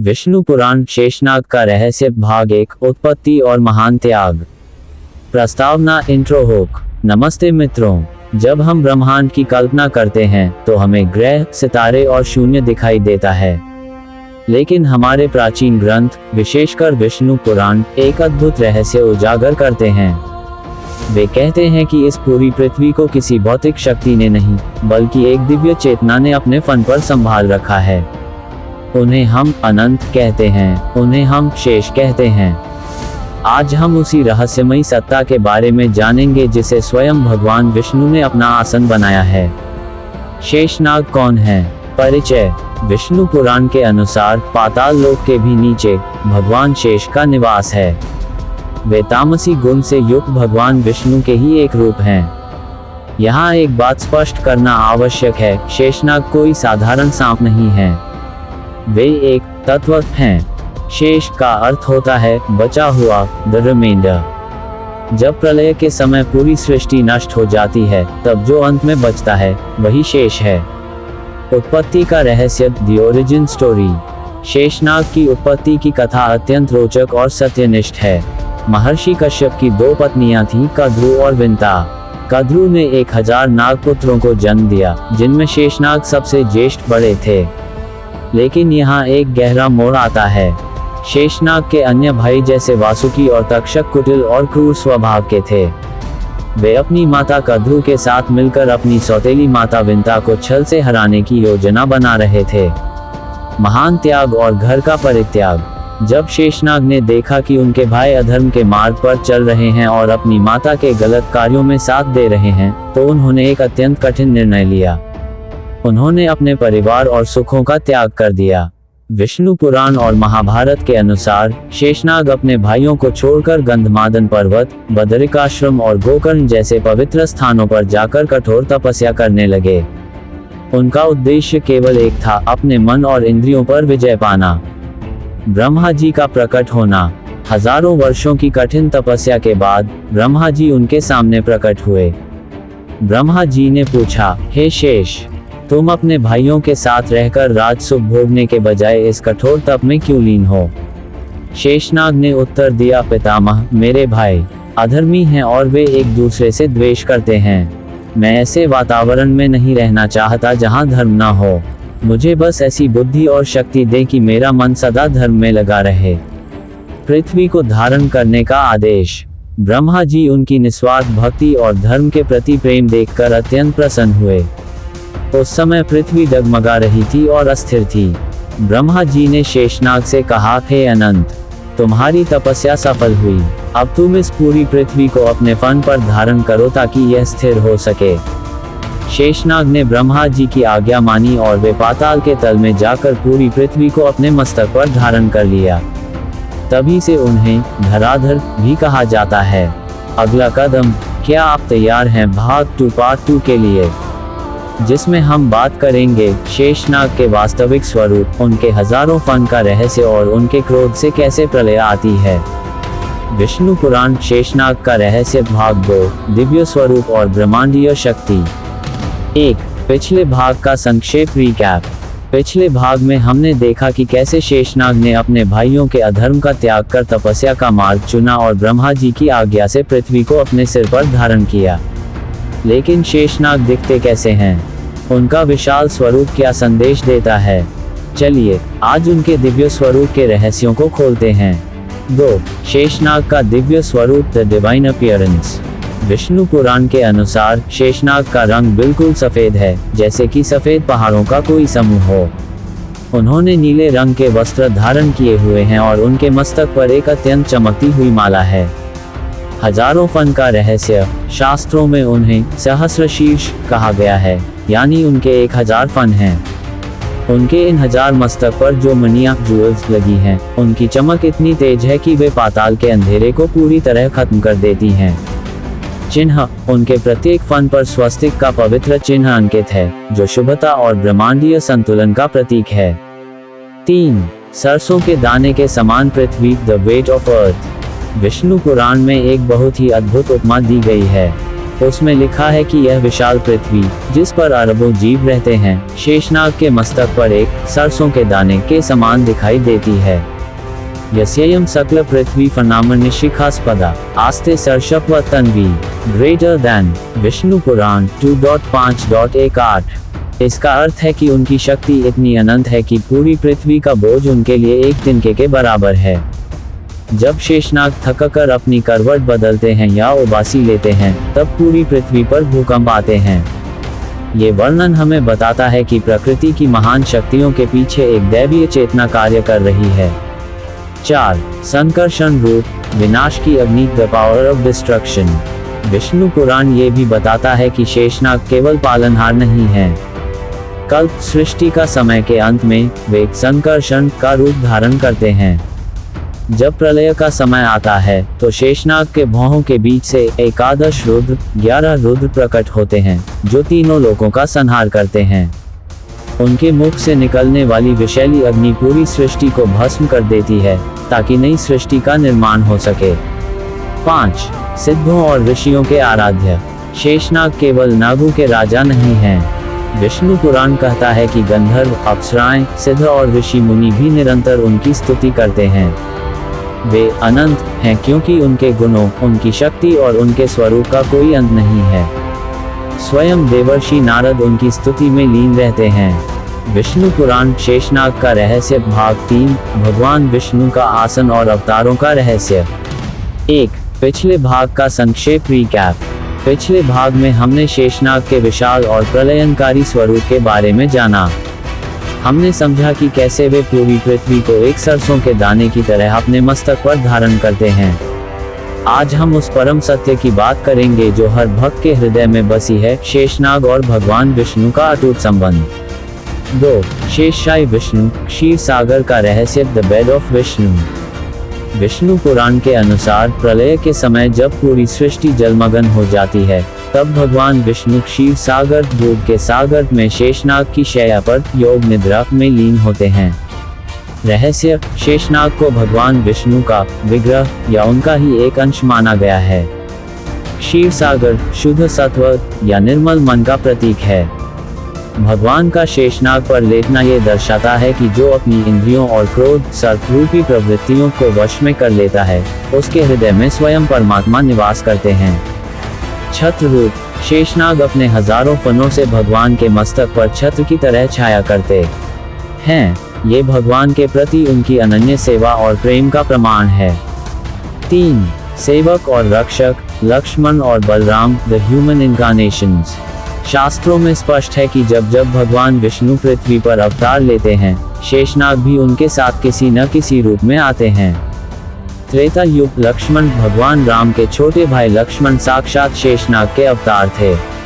विष्णु पुराण शेषनाग का रहस्य भाग 1 उत्पत्ति और महान त्याग। प्रस्तावना इंट्रो होक। नमस्ते मित्रों, जब हम ब्रह्मांड की कल्पना करते हैं तो हमें ग्रह, सितारे और शून्य दिखाई देता है, लेकिन हमारे प्राचीन ग्रंथ, विशेषकर विष्णु पुराण, एक अद्भुत रहस्य उजागर करते हैं। वे कहते हैं कि इस पूरी पृथ्वी को किसी भौतिक शक्ति ने नहीं, बल्कि एक दिव्य चेतना ने अपने फन पर संभाल रखा है। उन्हें हम अनंत कहते हैं, उन्हें हम शेष कहते हैं। आज हम उसी रहस्यमयी सत्ता के बारे में जानेंगे जिसे स्वयं भगवान विष्णु ने अपना आसन बनाया है। शेषनाग कौन है? परिचय। विष्णु पुराण के अनुसार पाताल लोक के भी नीचे भगवान शेष का निवास है। वे तामसी गुण से युक्त भगवान विष्णु के ही एक रूप हैं। यहाँ एक बात स्पष्ट करना आवश्यक है, शेषनाग कोई साधारण सांप नहीं है। वे एक तत्व हैं। शेष का अर्थ होता है बचा हुआ, द रिमेंडर। जब प्रलय के समय पूरी सृष्टि नष्ट हो जाती है, तब जो अंत में बचता है वही शेष है। उत्पत्ति का रहस्य, द ओरिजिन स्टोरी। शेषनाग की उत्पत्ति की कथा अत्यंत रोचक और सत्यनिष्ठ है। महर्षि कश्यप की 2 पत्नियां थीं, कद्रु और विंता। कद्रु ने 1000 नागपुत्रों को जन्म दिया, जिनमें शेषनाग सबसे ज्येष्ठ बड़े थे। लेकिन यहाँ एक गहरा मोड़ आता है। शेषनाग के अन्य भाई जैसे वासुकी और तक्षक कुटिल और क्रूर स्वभाव के थे। वे अपनी माता कद्रु के साथ मिलकर अपनी सौतेली माता विंता को छल से हराने की योजना बना रहे थे। महान त्याग और घर का परित्याग। जब शेषनाग ने देखा कि उनके भाई अधर्म के मार्ग पर चल रहे हैं और अपनी माता के गलत कार्यों में साथ दे रहे हैं, तो उन्होंने एक अत्यंत कठिन निर्णय लिया। उन्होंने अपने परिवार और सुखों का त्याग कर दिया। विष्णु पुराण और महाभारत के अनुसार शेषनाग अपने भाइयों को छोड़कर गंधमादन पर्वत, बदरिकाश्रम और गोकर्ण जैसे पवित्र स्थानों पर जाकर कठोर तपस्या करने लगे। उनका उद्देश्य केवल एक था, अपने मन और इंद्रियों पर विजय पाना। ब्रह्मा जी का प्रकट होना। हजारों वर्षों की कठिन तपस्या के बाद ब्रह्मा जी उनके सामने प्रकट हुए। ब्रह्मा जी ने पूछा, हे शेष, तुम अपने भाइयों के साथ रहकर राज सुख भोगने के बजाय इस कठोर तप में क्यों लीन हो? शेषनाग ने उत्तर दिया, पितामह, मेरे भाई अधर्मी हैं और वे एक दूसरे से द्वेष करते हैं। मैं ऐसे वातावरण में नहीं रहना चाहता जहां धर्म ना हो। मुझे बस ऐसी बुद्धि और शक्ति दे कि मेरा मन सदा धर्म में लगा रहे। पृथ्वी को धारण करने का आदेश। ब्रह्मा जी उनकी निस्वार्थ भक्ति और धर्म के प्रति प्रेम देखकर अत्यंत प्रसन्न हुए। उस समय पृथ्वी डगमगा रही थी और अस्थिर थी। ब्रह्मा जी ने शेषनाग से कहा, हे अनंत, तुम्हारी तपस्या सफल हुई। अब तुम इस पूरी पृथ्वी को अपने फन पर धारण करो ताकि यह स्थिर हो सके। शेषनाग ने ब्रह्मा जी की आज्ञा मानी और वे पाताल के तल में जाकर पूरी पृथ्वी को अपने मस्तक पर धारण कर लिया। तभी से उन्हें धराधर भी कहा जाता है। अगला कदम। क्या आप तैयार हैं भाग 2 पार्ट 2 के लिए, जिसमें हम बात करेंगे शेषनाग के वास्तविक स्वरूप, उनके हजारों फन का रहस्य और उनके क्रोध से कैसे प्रलय आती है। विष्णु पुराण शेषनाग का रहस्य भाग 2 दिव्य स्वरूप और ब्रह्मांडीय शक्ति। 1 पिछले भाग का संक्षेप रिकैप। पिछले भाग में हमने देखा कि कैसे शेषनाग ने अपने भाइयों के अधर्म का त्याग कर तपस्या का मार्ग चुना और ब्रह्मा जी की आज्ञा से पृथ्वी को अपने सिर पर धारण किया। लेकिन शेषनाग दिखते कैसे हैं? उनका विशाल स्वरूप क्या संदेश देता है? चलिए आज उनके दिव्य स्वरूप के रहस्यों को खोलते हैं। 2 शेषनाग का दिव्य स्वरूप, the divine appearance. Vishnu Purana के अनुसार शेषनाग का रंग बिल्कुल सफेद है, जैसे कि सफेद पहाड़ों का कोई समूह हो। उन्होंने नीले रंग के वस्त्र धारण किए हुए हैं और उनके मस्तक पर एक अत्यंत चमकती हुई माला है। हजारों फन का रहस्य। शास्त्रों में उन्हें सहस्रशीर्ष कहा गया है, यानी उनके 1000 फन हैं। उनके इन 1000 मस्तक पर जो मणियां, ज्वेल्स लगी हैं, उनकी चमक इतनी तेज है कि वे पाताल के अंधेरे को पूरी तरह खत्म कर देती हैं। चिन्ह। उनके प्रत्येक फन पर स्वस्तिक का पवित्र चिन्ह अंकित है, जो शुभता और ब्रह्मांडीय संतुलन का प्रतीक है। 3 सरसों के दाने के समान पृथ्वी, the weight of earth. Vishnu पुराण में एक बहुत ही अद्भुत उपमा दी गई है। उसमें लिखा है कि यह विशाल पृथ्वी, जिस पर अरबों जीव रहते हैं, शेषनाग के मस्तक पर एक सरसों के दाने के समान दिखाई देती है। यस्ययं सकल पृथ्वी फनामनिशिखास्पदा आस्ते सर्षप व तन्वी ग्रेटर दैन विष्णु पुराण 2.5.18। इसका अर्थ है कि उनकी शक्ति इतनी अनंत है कि पूरी पृथ्वी का बोझ उनके लिए एक तिनके के बराबर है। जब शेषनाग थककर अपनी करवट बदलते हैं या उबासी लेते हैं, तब पूरी पृथ्वी पर भूकंप आते हैं। ये वर्णन हमें बताता है कि प्रकृति की महान शक्तियों के पीछे एक दैवीय चेतना कार्य कर रही है। 4. संकर्षण रूप, विनाश की अग्नि, the power of destruction. Vishnu Purana ये भी बताता है कि शेषनाग केवल पालनहार नहीं है। कल्प सृष्टि का समय के अंत में वे संकर्षण का रूप धारण करते हैं। जब प्रलय का समय आता है तो शेषनाग के भौहों के बीच से एकादश रुद्र 11 रुद्र प्रकट होते हैं, जो तीनों लोकों का संहार करते हैं। उनके मुख से निकलने वाली विषैली अग्नि पूरी सृष्टि को भस्म कर देती है, ताकि नई सृष्टि का निर्माण हो सके। 5. सिद्धों और ऋषियों के आराध्य। शेषनाग केवल नागों के राजा नहीं हैं। विष्णु पुराण कहता है कि गंधर्व, अप्सराएं, सिद्ध और ऋषि मुनि भी निरंतर उनकी स्तुति करते हैं। वे अनंत हैं क्योंकि उनके गुणों, उनकी शक्ति और उनके स्वरूप का कोई अंत नहीं है। स्वयं देवर्षि नारद उनकी स्तुति में लीन रहते हैं। विष्णु पुराण शेषनाग का रहस्य भाग 3, भगवान विष्णु का आसन और अवतारों का रहस्य। 1. पिछले भाग का संक्षेप रिकैप। पिछले भाग में हमने शेषनाग के विशाल और प्रलयनकारी स्वरूप के बारे में जाना। हमने समझा कि कैसे वे पूरी पृथ्वी को एक सरसों के दाने की तरह अपने मस्तक पर धारण करते हैं। आज हम उस परम सत्य की बात करेंगे जो हर भक्त के हृदय में बसी है, शेषनाग और भगवान विष्णु का अटूट संबंध। 2. शेषशायी विष्णु, क्षीर सागर का रहस्य, the bed of Vishnu. Vishnu Purana के अनुसार प्रलय के समय जब पूरी सृष्टि जलमग्न हो जाती है, तब भगवान विष्णु क्षीर सागर, दूध के सागर में शेषनाग की शैया पर योग निद्रा में लीन होते हैं। रहस्य, शेषनाग को भगवान विष्णु का विग्रह या उनका ही एक अंश माना गया है। क्षीर सागर शुद्ध सत्व या निर्मल मन का प्रतीक है। भगवान का शेषनाग पर लेटना ये दर्शाता है कि जो अपनी इंद्रियों और क्रोध, सर्प रूपी प्रवृत्तियों को वश में कर लेता है, उसके हृदय में स्वयं परमात्मा निवास करते हैं। छत्र रूप, शेषनाग अपने हजारों फनों से भगवान के मस्तक पर छत्र की तरह छाया करते हैं। ये भगवान के प्रति उनकी अनन्य सेवा और प्रेम का प्रमाण है। 3. सेवक और रक्षक, लक्ष्मण और बलराम, द ह्यूमन इनकार्नेशंस। शास्त्रों में स्पष्ट है कि जब जब भगवान विष्णु पृथ्वी पर अवतार लेते हैं, शेषनाग भी उनके साथ किसी न किसी रूप में आते हैं। त्रेता युग, लक्ष्मण, भगवान राम के छोटे भाई लक्ष्मण साक्षात शेषनाग के अवतार थे।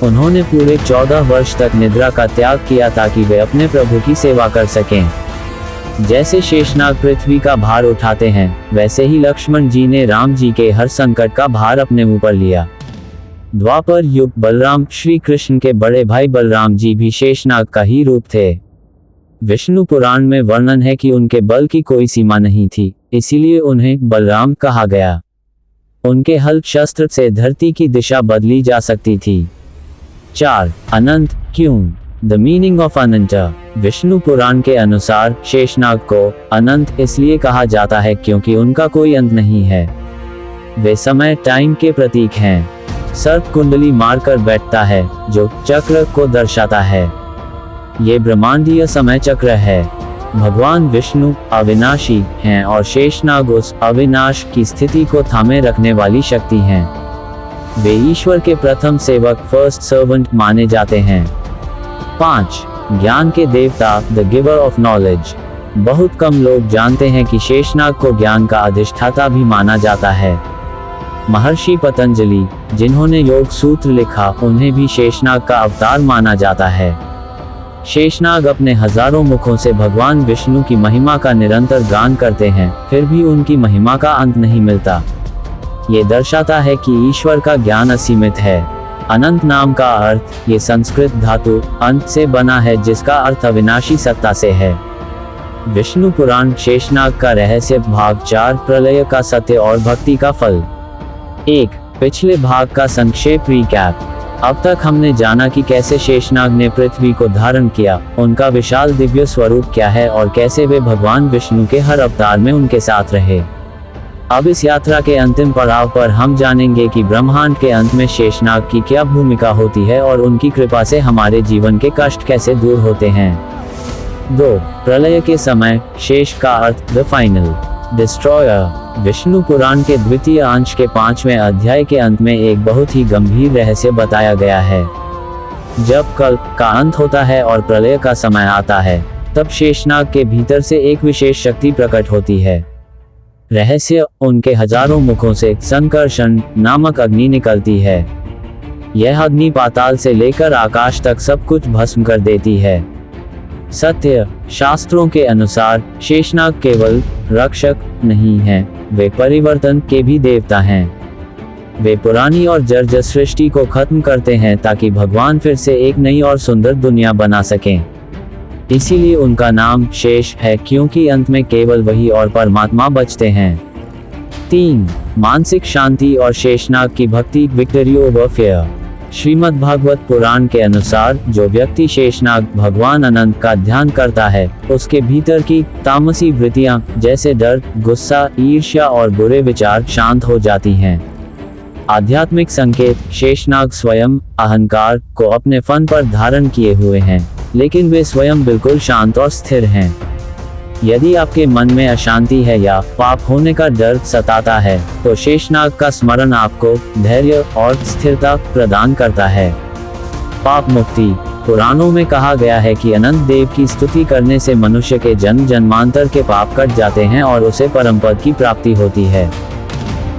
उन्होंने पूरे 14 वर्ष तक निद्रा का त्याग किया ताकि वे अपने प्रभु की सेवा कर सकें। जैसे शेषनाग पृथ्वी का भार उठाते हैं, वैसे ही लक्ष्मण जी ने राम जी के हर संकट का भार अपने ऊपर लिया। द्वापर युग, बलराम, श्री कृष्ण के बड़े भाई बलराम जी भी शेषनाग का ही रूप थे। विष्णु पुराण में वर्णन है कि उनके बल की कोई सीमा नहीं थी, इसीलिए उन्हें बलराम कहा गया। उनके हल शस्त्र से धरती की दिशा बदली जा सकती थी। 4. अनंत क्यों, द मीनिंग ऑफ अनंत। विष्णु पुराण के अनुसार शेषनाग को अनंत इसलिए कहा जाता है क्योंकि उनका कोई अंत नहीं है। वे समय, टाइम के प्रतीक हैं। सर्प कुंडली मारकर बैठता है, जो चक्र को दर्शाता है। ये ब्रह्मांडीय समय चक्र है। भगवान विष्णु अविनाशी हैं और शेषनाग उस अविनाश की स्थिति को थामे रखने वाली शक्ति हैं। वे ईश्वर के प्रथम सेवक, फर्स्ट सर्वेंट माने जाते हैं। 5. ज्ञान के देवता, द गिवर ऑफ नॉलेज। बहुत कम लोग जानते हैं कि शेषनाग को ज्ञान का अधिष्ठाता भी माना जाता है। महर्षि पतंजलि, जिन्होंने योग सूत्र लिखा, उन्हें भी शेषनाग का अवतार माना जाता है। शेषनाग अपने हजारों मुखों से भगवान विष्णु की महिमा का निरंतर गान करते हैं, फिर भी उनकी महिमा का अंत नहीं मिलता। ये दर्शाता है कि ईश्वर का ज्ञान असीमित है। अनंत नाम का अर्थ, ये संस्कृत धातु अंत से बना है, जिसका अर्थ अविनाशी सत्ता से है। विष्णु पुराण शेषनाग का रहस्य भाग 4, प्रलय का सत्य और भक्ति का फल। 1. पिछले भाग का संक्षेप रिकैप। अब तक हमने जाना कि कैसे शेषनाग ने पृथ्वी को धारण किया, उनका विशाल दिव्य स्वरूप क्या है और कैसे वे भगवान विष्णु के हर अवतार में उनके साथ रहे। अब इस यात्रा के अंतिम पड़ाव पर हम जानेंगे कि ब्रह्मांड के अंत में शेषनाग की क्या भूमिका होती है और उनकी कृपा से हमारे जीवन के कष्ट कैसे दूर होते हैं। 2. प्रलय के समय, शेष का अर्थ the final destroyer. Vishnu Purana के द्वितीय अंश के 5वें अध्याय के अंत में एक बहुत ही गंभीर रहस्य बताया गया है। जब कल्प का अंत होता है और प्रलय का समय आता है, तब शेषनाग के भीतर से एक विशेष शक्ति प्रकट होती है। रहस्य, उनके हजारों मुखों से संकर्षण नामक अग्नि निकलती है। यह अग्नि पाताल से लेकर आकाश तक सब कुछ भस्म कर देती है। सत्य, शास्त्रों के अनुसार शेषनाग केवल रक्षक नहीं हैं, वे परिवर्तन के भी देवता हैं। वे पुरानी और जर्जर सृष्टि को खत्म करते हैं ताकि भगवान फिर से एक नई और सुंदर दुनिया बना सकें। इसीलिए उनका नाम शेष है, क्योंकि अंत में केवल वही और परमात्मा बचते हैं। 3. मानसिक शांति और शेषनाग की भक्ति, victory over fear. Shrimad Bhagavata Purana के अनुसार जो व्यक्ति शेषनाग भगवान अनंत का ध्यान करता है, उसके भीतर की तामसी वृत्तियां जैसे डर, गुस्सा, ईर्ष्या और बुरे विचार शांत हो जाती हैं। आध्यात्मिक संकेत, शेषनाग स्वयं अहंकार को अपने फन पर धारण किए हुए हैं, लेकिन वे स्वयं बिल्कुल शांत और स्थिर हैं। यदि आपके मन में अशांति है या पाप होने का डर सताता है, तो शेषनाग का स्मरण आपको धैर्य और स्थिरता प्रदान करता है। पाप मुक्ति, पुराणों में कहा गया है कि अनंत देव की स्तुति करने से मनुष्य के जन्म जन्मांतर के पाप कट जाते हैं और उसे परम पद की प्राप्ति होती है।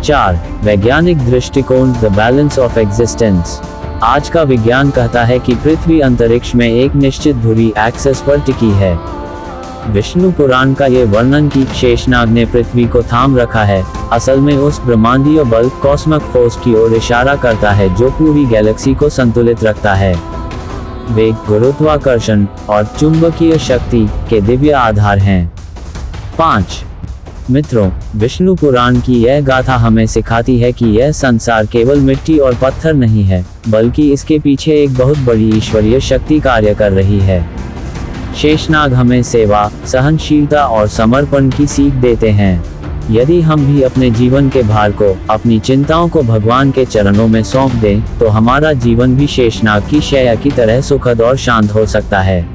4. वैज्ञानिक दृष्टिकोण, द बैलेंस ऑफ एग्जिस्टेंस। आज का विज्ञान कहता है कि पृथ्वी अंतरिक्ष में एक निश्चित धुरी एक्सिस पर टिकी है। विष्णु पुराण का ये वर्णन कि शेषनाग ने पृथ्वी को थाम रखा है, असल में उस ब्रह्मांडीय बल कॉस्मिक फोर्स की ओर इशारा करता है जो पूरी गैलेक्सी को संतुलित रखता है। वे गुरुत्वाकर्षण और चुंबकीय शक्ति के दिव्य आधार हैं। 5. मित्रों, विष्णु पुराण की यह गाथा हमें सिखाती है कि यह संसार केवल मिट्टी और पत्थर नहीं है, बल्कि इसके पीछे एक बहुत बड़ी ईश्वरीय शक्ति कार्य कर रही है। शेषनाग हमें सेवा, सहनशीलता और समर्पण की सीख देते हैं। यदि हम भी अपने जीवन के भार को, अपनी चिंताओं को भगवान के चरणों में सौंप दें, तो हमारा जीवन भी शेषनाग की शैया की तरह सुखद और शांत हो सकता है।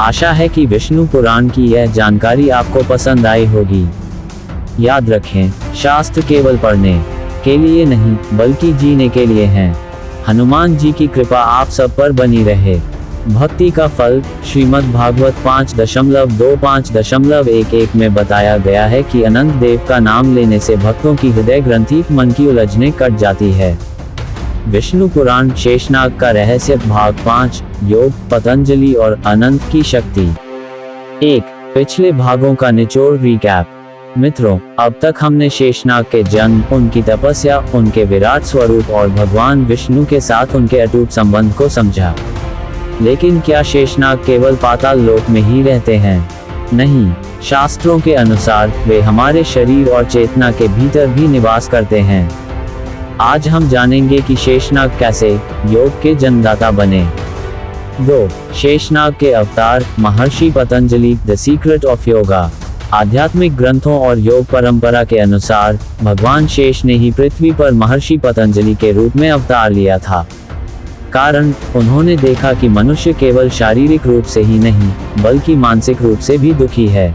आशा है कि विष्णु पुराण की यह जानकारी आपको पसंद आई होगी। याद रखें, शास्त्र केवल पढ़ने के लिए नहीं, बल्कि जीने के लिए हैं। हनुमान जी की कृपा आप सब पर बनी रहे। भक्ति का फल, श्रीमद् भागवत 5.2.5.11 में बताया गया है कि अनंत देव का नाम लेने से भक्तों की हृदय ग्रंथि, मन की उलझने कट जाती है। विष्णु पुराण, शेषनाग का रहस्य, भाग 5, योग, पतंजलि और अनंत की शक्ति। 1. पिछले भागों का निचोड़ रिकैप। मित्रों, अब तक हमने शेषनाग के जन्म, उनकी तपस्या, उनके विराट स्वरूप और भगवान विष्णु के साथ उनके अटूट संबंध को समझा। लेकिन क्या शेषनाग केवल पाताल लोक में ही रहते हैं? नहीं, शास्त्रों के अनुसार वे हमारे शरीर और चेतना के भीतर भी निवास करते हैं। आज हम जानेंगे कि शेषनाग कैसे योग के जन्मदाता बने। 2. शेषनाग के अवतार, महर्षि Patanjali, the secret of yoga. आध्यात्मिक ग्रंथों और योग परंपरा के अनुसार भगवान शेष ने ही पृथ्वी पर महर्षि पतंजलि के रूप में अवतार लिया था। कारण, उन्होंने देखा कि मनुष्य केवल शारीरिक रूप से ही नहीं, बल्कि मानसिक रूप से भी दुखी है।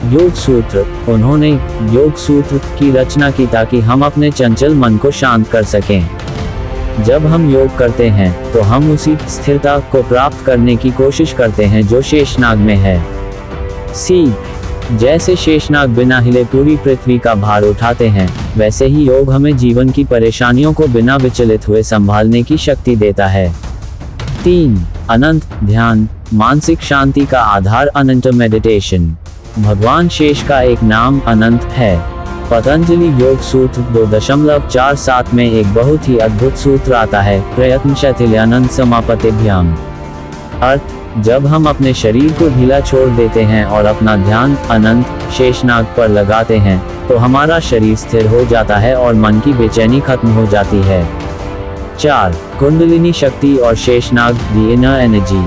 योग सूत्र, उन्होंने योग सूत्र की रचना की ताकि हम अपने चंचल मन को शांत कर सकें। जब हम योग करते हैं, तो हम उसी स्थिरता को प्राप्त करने की कोशिश करते हैं जो शेषनाग में है। सीख, जैसे शेषनाग बिना हिले पूरी पृथ्वी का भार उठाते हैं, वैसे ही योग हमें जीवन की परेशानियों को बिना विचलित हुए संभालने की शक्ति देता है। 3. अनंत ध्यान, मानसिक शांति का आधार, अनंत मेडिटेशन। भगवान शेष का एक नाम अनंत है। पतंजलि योग सूत्र 2.47 में एक बहुत ही अद्भुत सूत्र आता है, प्रयत्न शैथिल्यानंद समापतिभ्याम। अर्थ, जब हम अपने शरीर को ढीला छोड़ देते हैं और अपना ध्यान अनंत शेषनाग पर लगाते हैं, तो हमारा शरीर स्थिर हो जाता है और मन की बेचैनी खत्म हो जाती है। 4. कुंडलिनी शक्ति और शेषनाग द इनर एनर्जी।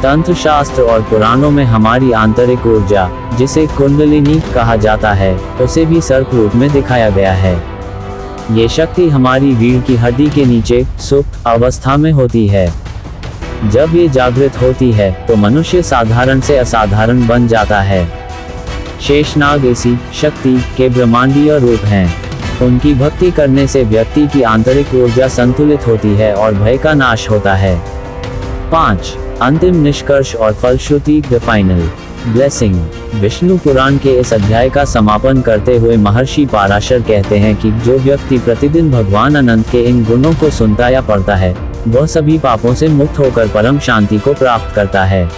तंत्र शास्त्र और पुराणों में हमारी आंतरिक ऊर्जा, जिसे कुंडलिनी कहा जाता है, उसे भी सर्प रूप में दिखाया गया है। ये शक्ति हमारी रीढ़ की हड्डी के नीचे सुप्त अवस्था में होती है। जब ये जागृत होती है तो मनुष्य साधारण से असाधारण बन जाता है। शेषनाग इसी शक्ति के ब्रह्मांडीय रूप हैं। उनकी भक्ति करने से व्यक्ति की आंतरिक ऊर्जा संतुलित होती है और भय का नाश होता है। 5. अंतिम निष्कर्ष और फलश्रुति the final blessing. Vishnu Purana के इस अध्याय का समापन करते हुए महर्षि पाराशर कहते हैं कि जो व्यक्ति प्रतिदिन भगवान अनंत के इन गुणों को सुनता या पढ़ता है, वह सभी पापों से मुक्त होकर परम शांति को प्राप्त करता है।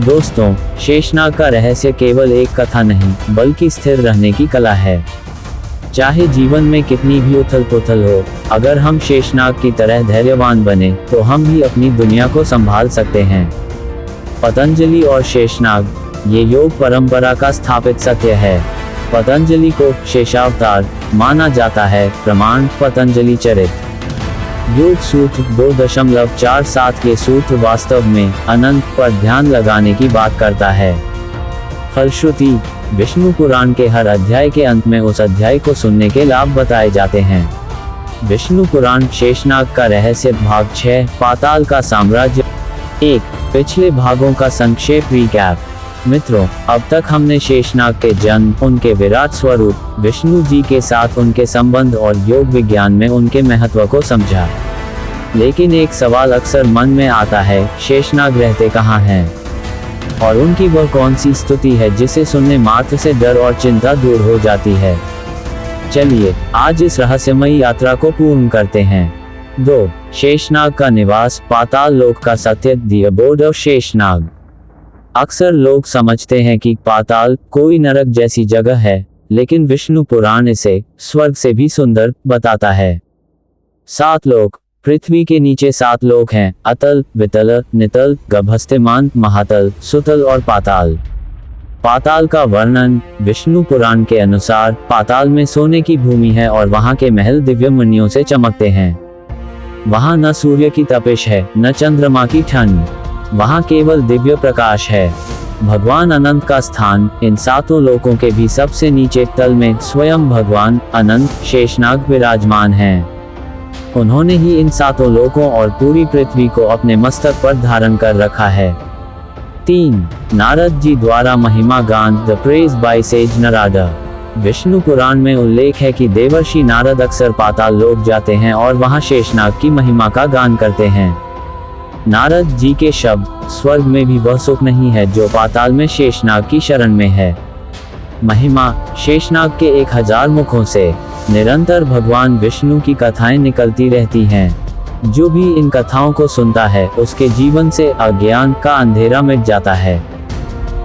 दोस्तों, शेषनाग का रहस्य केवल एक कथा नहीं, बल्कि स्थिर रहने की कला है। चाहे जीवन में कितनी भी उथल पुथल हो, अगर हम शेषनाग की तरह धैर्यवान बने, तो हम भी अपनी दुनिया को संभाल सकते हैं। पतंजलि और शेषनाग, ये योग परंपरा का स्थापित सत्य है। पतंजलि को शेषावतार माना जाता है। प्रमाण पतंजलि चरित। योग सूत्र 2.47 के सूत्र वास्तव में अनंत पर ध्यान लगाने की बात करता है। फलश्रुति, विष्णु पुराण के हर अध्याय के अंत में उस अध्याय को सुनने के लाभ बताए जाते हैं। विष्णु पुराण शेषनाग का रहस्य भाग 6 पाताल का साम्राज्य। 1. पिछले भागों का संक्षेप रिकैप। मित्रों, अब तक हमने शेषनाग के जन्म, उनके विराट स्वरूप, विष्णु जी के साथ उनके संबंध और योग विज्ञान में उनके महत्व को समझा। लेकिन एक सवाल अक्सर मन में आता है, शेषनाग रहते कहाँ हैं? और उनकी वह कौन सी स्तुति है जिसे सुनने मात्र से डर और चिंता दूर हो जाती है? चलिए आज इस रहस्यमयी यात्रा को पूर्ण करते हैं। 2. शेषनाग का निवास, पाताल लोक का सत्य, द अबोर्ड ऑफ शेषनाग। अक्सर लोग समझते हैं कि पाताल कोई नरक जैसी जगह है, लेकिन विष्णु पुराण इसे स्वर्ग से भी सुंदर बताता है। 7 लोक, पृथ्वी के नीचे 7 लोक हैं, अतल, वितल, नितल, गभस्त्यमान, महातल, सुतल और पाताल। पाताल का वर्णन, विष्णु पुराण के अनुसार पाताल में सोने की भूमि है और वहां के महल दिव्य मणियों से चमकते हैं। वहां न सूर्य की तपिश है, न चंद्रमा की ठंड, वहां केवल दिव्य प्रकाश है। भगवान अनंत का स्थान, इन 7 लोकों के भी सबसे नीचे तल में स्वयं भगवान अनंत शेषनाग विराजमान हैं। उन्होंने ही इन 7 लोकों और पूरी पृथ्वी को अपने मस्तक पर धारण कर रखा है। 3. नारद जी द्वारा महिमा गान, the praise by sage Narada. विष्णु पुराण में उल्लेख है कि देवर्षि नारद अक्सर पाताल लोक जाते हैं और वहां शेषनाग की महिमा का गान करते हैं। नारद जी के शब्द, स्वर्ग में भी वह सुख नहीं है जो पाताल में शेषनाग की शरण में है। महिमा, शेषनाग के 1000 मुखों से निरंतर भगवान विष्णु की कथाएं निकलती रहती हैं। जो भी इन कथाओं को सुनता है, उसके जीवन से अज्ञान का अंधेरा मिट जाता है।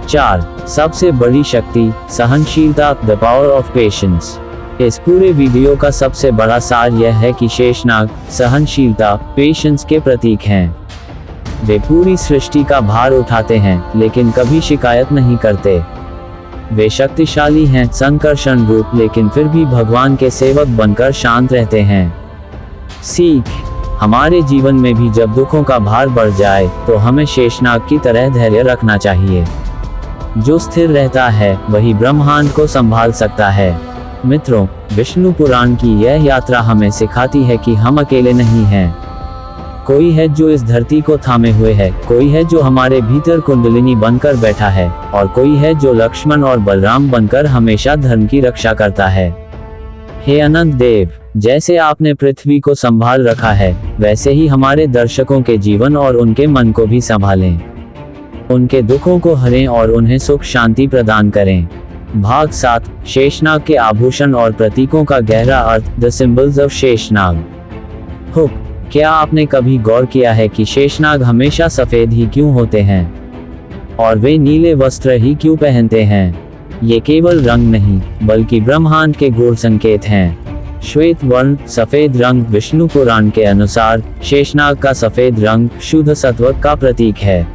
4. सबसे बड़ी शक्ति, सहनशीलता, द पावर ऑफ पेशेंस। इस पूरे वीडियो का सबसे बड़ा सार यह है कि शेषनाग सहनशीलता, पेशेंस के प्रतीक हैं। वे पूरी सृष्टि का भार उठाते हैं, लेकिन कभी शिकायत नहीं करते। वे शक्तिशाली हैं, संकर्षण रूप, लेकिन फिर भी भगवान के सेवक बनकर शांत रहते हैं। सीख, हमारे जीवन में भी जब दुखों का भार बढ़ जाए, तो हमें शेषनाग की तरह धैर्य रखना चाहिए। जो स्थिर रहता है, वही ब्रह्मांड को संभाल सकता है। मित्रों, विष्णु पुराण की यह यात्रा हमें सिखाती है कि हम अकेले नहीं हैं। कोई है जो इस धरती को थामे हुए है, कोई है जो हमारे भीतर कुंडलिनी बनकर बैठा है, और कोई है जो लक्ष्मण और बलराम बनकर हमेशा धर्म की रक्षा करता है। हे अनंत देव, जैसे आपने पृथ्वी को संभाल रखा है, वैसे ही हमारे दर्शकों के जीवन और उनके मन को भी संभालें। उनके दुखों को हरें और उन्हें सुख शांति प्रदान करें। भाग 7, शेषनाग के आभूषण और प्रतीकों का गहरा अर्थ, the symbols of Sheshnag. Hook, क्या आपने कभी गौर किया है कि शेषनाग हमेशा सफेद ही क्यों होते हैं? और वे नीले वस्त्र ही क्यों पहनते हैं? ये केवल रंग नहीं, बल्कि ब्रह्मांड के गूढ़ संकेत हैं। श्वेत वर्ण, सफेद रंग, विष्णु पुराण के अनुसार शेषनाग का सफेद रंग शुद्ध सत्व का प्रतीक है।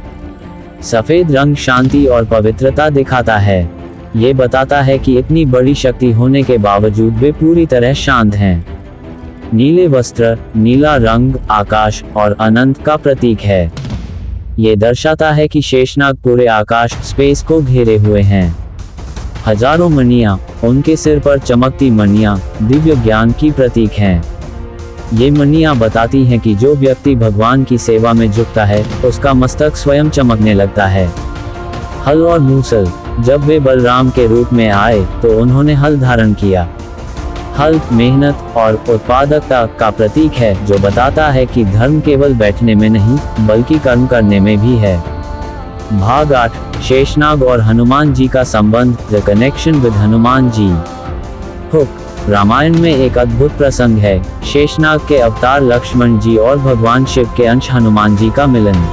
सफेद रंग शांति और पवित्रता दिखाता है। ये बताता है कि इतनी बड़ी शक्ति होने के बावजूद वे पूरी तरह शांत हैं। नीले वस्त्र, नीला रंग आकाश और अनंत का प्रतीक है। ये दर्शाता है कि शेषनाग पूरे आकाश स्पेस को घेरे हुए हैं। हजारों मणियां, उनके सिर पर चमकती मणियां दिव्य ज्ञान की प्रतीक हैं। ये मणियां बताती हैं कि जो व्यक्ति भगवान की सेवा में झुकता है उसका मस्तक स्वयं चमकने लगता है। हल और मूसल, जब वे बलराम के रूप में आए तो उन्होंने हल धारण किया। हल मेहनत और उत्पादकता का प्रतीक है, जो बताता है कि धर्म केवल बैठने में नहीं बल्कि कर्म करने में भी है। भाग 8, शेषनाग और हनुमान जी का संबंध, the connection with Hanuman ji. Hook, Ramayana में एक अद्भुत प्रसंग है। शेषनाग के अवतार लक्ष्मण जी और भगवान शिव के अंश हनुमान जी का मिलन।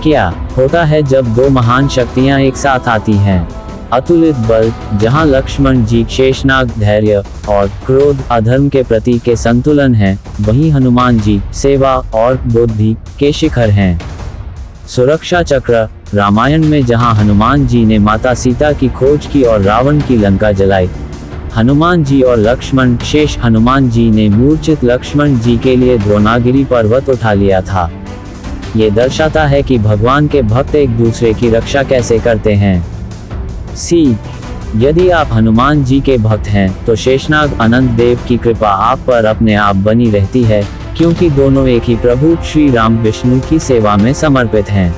क्या होता है जब दो महान शक्तियां एक साथ आती हैं? अतुलित बल, जहां लक्ष्मण जी शेषनाग धैर्य और क्रोध अधर्म के प्रतीक के संतुलन हैं, वहीं हनुमान जी सेवा और बुद्धि के शिखर हैं। सुरक्षा चक्र, रामायण में जहां हनुमान जी ने माता सीता की खोज की और रावण की लंका जलाई, हनुमान जी और लक्ष्मण शेष हनुमान जी ने मूर्छित लक्ष्मण जी के लिए द्रोणागिरी पर्वत उठा लिया था। ये दर्शाता है कि भगवान के भक्त एक दूसरे की रक्षा कैसे करते हैं। यदि आप हनुमान जी के भक्त हैं तो शेषनाग अनंत देव की कृपा आप पर अपने आप बनी रहती है, क्योंकि दोनों एक ही प्रभु श्री राम विष्णु की सेवा में समर्पित हैं।